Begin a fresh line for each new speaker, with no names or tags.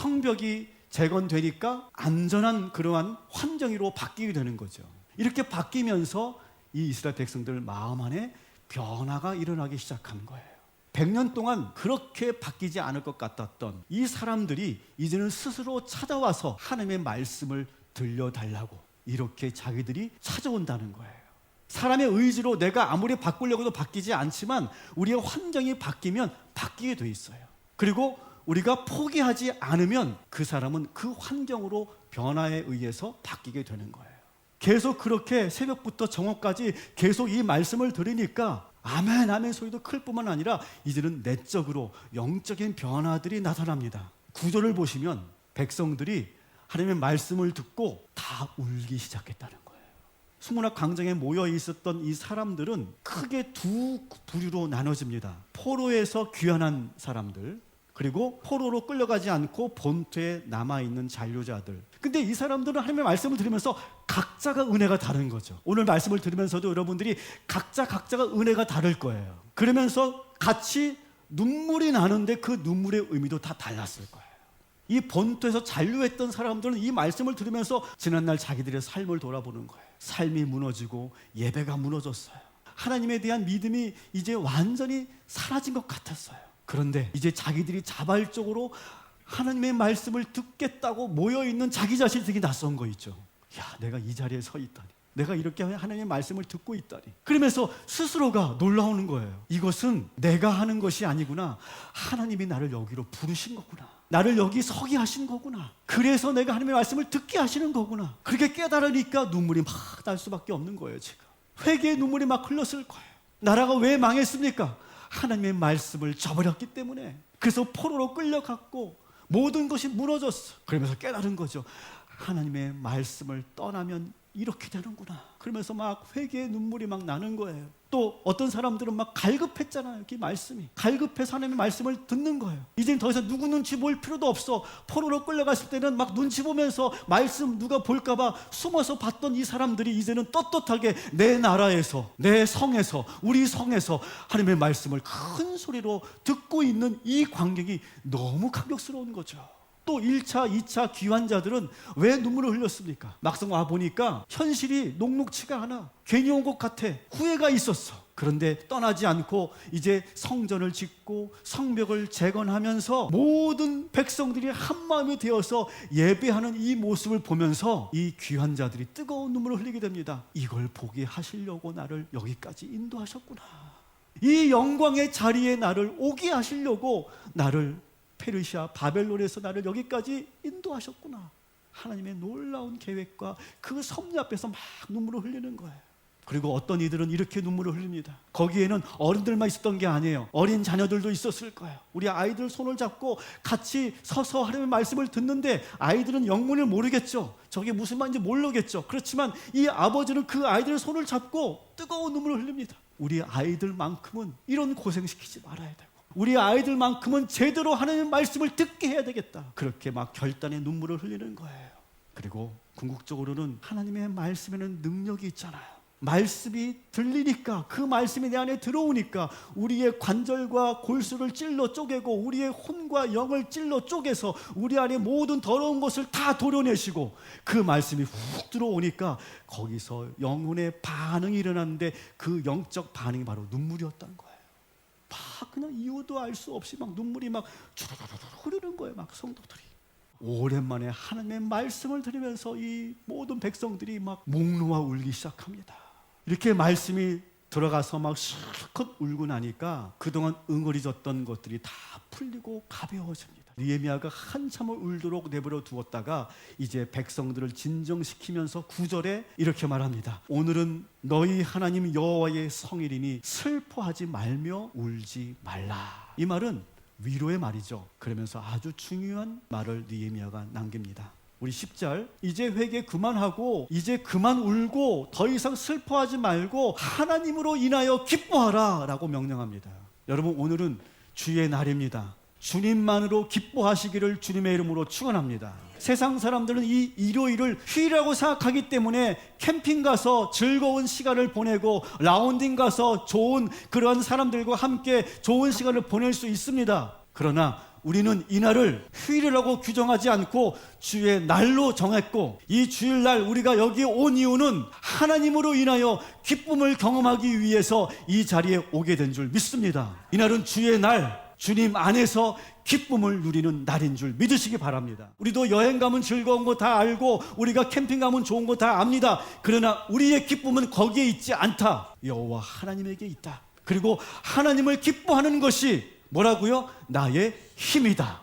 성벽이 재건되니까 안전한 그러한 환경으로 바뀌게 되는 거죠. 이렇게 바뀌면서 이 이스라엘 백성들 마음 안에 변화가 일어나기 시작한 거예요. 100년 동안 그렇게 바뀌지 않을 것 같았던 이 사람들이 이제는 스스로 찾아와서 하나님의 말씀을 들려달라고 이렇게 자기들이 찾아온다는 거예요. 사람의 의지로 내가 아무리 바꾸려고 해도 바뀌지 않지만 우리의 환경이 바뀌면 바뀌게 돼 있어요. 그리고 우리가 포기하지 않으면 그 사람은 그 환경으로 변화에 의해서 바뀌게 되는 거예요. 계속 그렇게 새벽부터 정오까지 계속 이 말씀을 들으니까 아멘 아멘 소리도 클 뿐만 아니라 이제는 내적으로 영적인 변화들이 나타납니다. 구절을 보시면 백성들이 하나님의 말씀을 듣고 다 울기 시작했다는 거예요. 수문학 광장에 모여 있었던 이 사람들은 크게 두 부류로 나눠집니다. 포로에서 귀환한 사람들, 그리고 포로로 끌려가지 않고 본토에 남아있는 잔류자들. 근데 이 사람들은 하나님의 말씀을 들으면서 각자가 은혜가 다른 거죠. 오늘 말씀을 들으면서도 여러분들이 각자가 은혜가 다를 거예요. 그러면서 같이 눈물이 나는데 그 눈물의 의미도 다 달랐을 거예요. 이 본토에서 잔류했던 사람들은 이 말씀을 들으면서 지난날 자기들의 삶을 돌아보는 거예요. 삶이 무너지고 예배가 무너졌어요. 하나님에 대한 믿음이 이제 완전히 사라진 것 같았어요. 그런데 이제 자기들이 자발적으로 하나님의 말씀을 듣겠다고 모여있는 자기 자신이 되게 낯선 거 있죠. 야, 내가 이 자리에 서 있다니, 내가 이렇게 하나님의 말씀을 듣고 있다니, 그러면서 스스로가 놀라우는 거예요. 이것은 내가 하는 것이 아니구나. 하나님이 나를 여기로 부르신 거구나. 나를 여기 서게 하신 거구나. 그래서 내가 하나님의 말씀을 듣게 하시는 거구나. 그렇게 깨달으니까 눈물이 막 날 수밖에 없는 거예요. 지금 회개의 눈물이 막 흘렀을 거예요. 나라가 왜 망했습니까? 하나님의 말씀을 저버렸기 때문에. 그래서 포로로 끌려갔고 모든 것이 무너졌어. 그러면서 깨달은 거죠. 하나님의 말씀을 떠나면 이렇게 되는구나. 그러면서 막 회개의 눈물이 막 나는 거예요. 또 어떤 사람들은 막 갈급했잖아요. 이 말씀이 갈급해서 하나님의 말씀을 듣는 거예요. 이제는 더 이상 누구 눈치 볼 필요도 없어. 포로로 끌려갔을 때는 막 눈치 보면서 말씀 누가 볼까 봐 숨어서 봤던 이 사람들이 이제는 떳떳하게 내 나라에서, 내 성에서, 우리 성에서 하나님의 말씀을 큰 소리로 듣고 있는 이 광경이 너무 감격스러운 거죠. 또 1차, 2차 귀환자들은 왜 눈물을 흘렸습니까? 막상 와보니까 현실이 녹록치가 않아. 괜히 온 것 같아. 후회가 있었어. 그런데 떠나지 않고 이제 성전을 짓고 성벽을 재건하면서 모든 백성들이 한마음이 되어서 예배하는 이 모습을 보면서 이 귀환자들이 뜨거운 눈물을 흘리게 됩니다. 이걸 보게 하시려고 나를 여기까지 인도하셨구나. 이 영광의 자리에 나를 오게 하시려고 나를 페르시아 바벨론에서 나를 여기까지 인도하셨구나. 하나님의 놀라운 계획과 그 섭리 앞에서 막 눈물을 흘리는 거예요. 그리고 어떤 이들은 이렇게 눈물을 흘립니다. 거기에는 어른들만 있었던 게 아니에요. 어린 자녀들도 있었을 거예요. 우리 아이들 손을 잡고 같이 서서 하나님의 말씀을 듣는데 아이들은 영문을 모르겠죠. 저게 무슨 말인지 모르겠죠. 그렇지만 이 아버지는 그 아이들의 손을 잡고 뜨거운 눈물을 흘립니다. 우리 아이들만큼은 이런 고생시키지 말아야 되고, 우리 아이들만큼은 제대로 하나님의 말씀을 듣게 해야 되겠다. 그렇게 막 결단의 눈물을 흘리는 거예요. 그리고 궁극적으로는 하나님의 말씀에는 능력이 있잖아요. 말씀이 들리니까, 그 말씀이 내 안에 들어오니까 우리의 관절과 골수를 찔러 쪼개고 우리의 혼과 영을 찔러 쪼개서 우리 안에 모든 더러운 것을 다 도려내시고 그 말씀이 훅 들어오니까 거기서 영혼의 반응이 일어났는데 그 영적 반응이 바로 눈물이었다는 거예요. 막 그냥 이유도 알 수 없이 막 눈물이 막 주르르르 흐르는 거예요. 막 성도들이 오랜만에 하나님의 말씀을 들으면서 이 모든 백성들이 막 목 놓아 울기 시작합니다. 이렇게 말씀이 들어가서 막 실컷 울고 나니까 그동안 응어리졌던 것들이 다 풀리고 가벼워집니다. 느헤미야가 한참을 울도록 내버려 두었다가 이제 백성들을 진정시키면서 9절에 이렇게 말합니다. 오늘은 너희 하나님 여호와의 성일이니 슬퍼하지 말며 울지 말라. 이 말은 위로의 말이죠. 그러면서 아주 중요한 말을 느헤미야가 남깁니다. 우리 10절, 이제 회개 그만하고 이제 그만 울고 더 이상 슬퍼하지 말고 하나님으로 인하여 기뻐하라 라고 명령합니다. 여러분, 오늘은 주의 날입니다. 주님만으로 기뻐하시기를 주님의 이름으로 축원합니다. 세상 사람들은 이 일요일을 휴일이라고 생각하기 때문에 캠핑 가서 즐거운 시간을 보내고 라운딩 가서 좋은 그런 사람들과 함께 좋은 시간을 보낼 수 있습니다. 그러나 우리는 이날을 휴일이라고 규정하지 않고 주의 날로 정했고, 이 주일날 우리가 여기 온 이유는 하나님으로 인하여 기쁨을 경험하기 위해서 이 자리에 오게 된 줄 믿습니다. 이날은 주의 날, 주님 안에서 기쁨을 누리는 날인 줄 믿으시기 바랍니다. 우리도 여행 가면 즐거운 거 다 알고, 우리가 캠핑 가면 좋은 거 다 압니다. 그러나 우리의 기쁨은 거기에 있지 않다. 여호와 하나님에게 있다. 그리고 하나님을 기뻐하는 것이 뭐라고요? 나의 힘이다.